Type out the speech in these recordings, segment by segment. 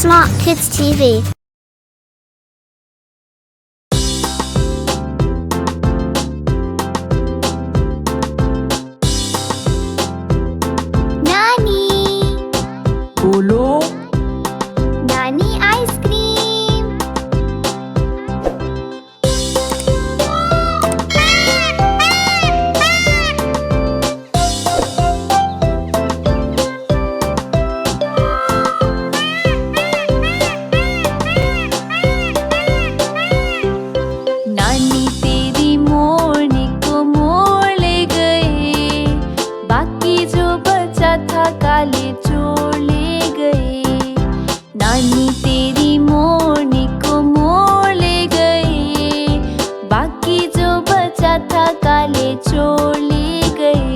Smart Kids TV. Nani. बोलो। Nani ice cream. नानी तेरी मोरनी को मोड़ ले गए, बाकी जो बचा था काले चोर ले गए। नानी तेरी मोरनी को मोड़ ले गए, बाकी जो बचा था काले चोर ले गए।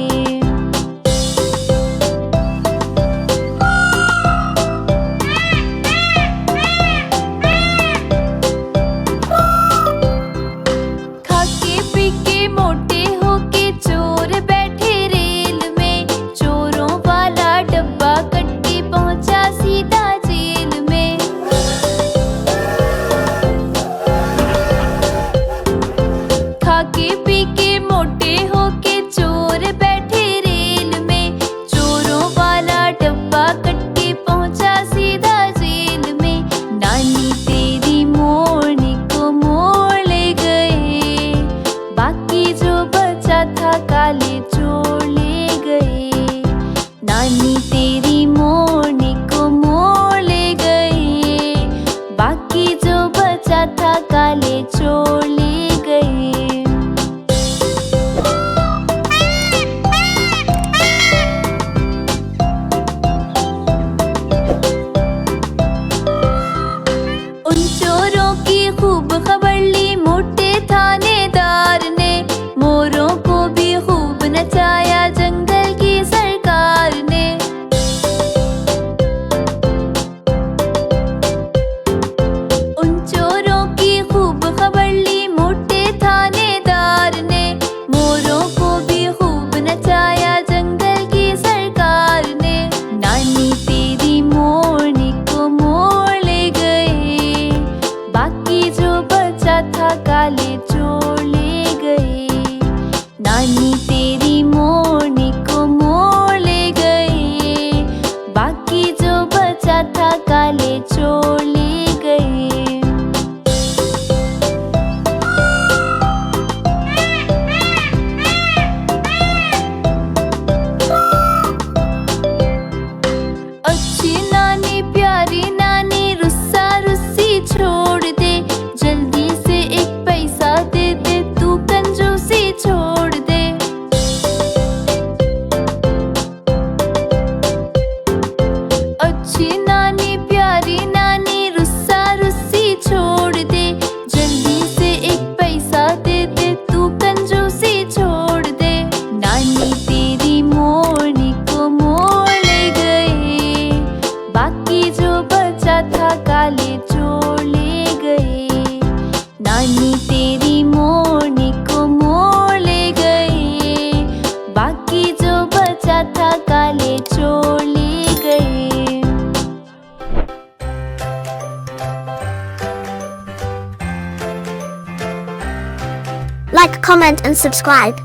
खाके पी के मोटे होके चोर बैठे रेल में, चोरों वाला डब्बा कट के पहुंचा सीधा जेल में। खाके पी के मोटे होके चोर बैठे रेल में, चोरों वाला डब्बा कट के पहुंचा सीधा जेल में। नानी तेरी मोरनी को मोड़ ले गए, बाकी जो बचा था काले चोर ले गए। नानी तेरी मोरनी को मोड़ ले गए, बाकी जो बचा था काले चोर ले गए। उन चोरों की खूब खबर ली मोटे थानेदार ने, मोरों को भी खूब नचाया जंगल की सरकार ने। उन चोरों की खूब खबर ली मोटे थानेदार ने, मोरों को भी खूब नचाया जंगल की सरकार ने। नानी तेरी मोरनी को मोड़ ले गए, बाकी जो बचा था काले चोर ले गए। नानी तेरी मोरनी को मोड़ ले गए, बाकी जो बचा था काले चोर ले गए। अच्छी नानी प्यारी नानी रुस्सा रुस्सी छोड़ दे, जल्दी से एक पैसा दे दे तू कंजूसी छोड़ दे। अच्छी नानी प्यारी नानी रुस्सा रुस्सी छोड़ दे, जल्दी से एक पैसा दे दे तू कंजूसी छोड़ दे। नानी तेरी मोरनी को मोड़ ले गए, बाकी जो बचा था काले चोर ले गए। नानी तेरी मोरनी को मोड़ ले गए, बाकी जो बचा था काले चोर ले गए। Like, comment and subscribe.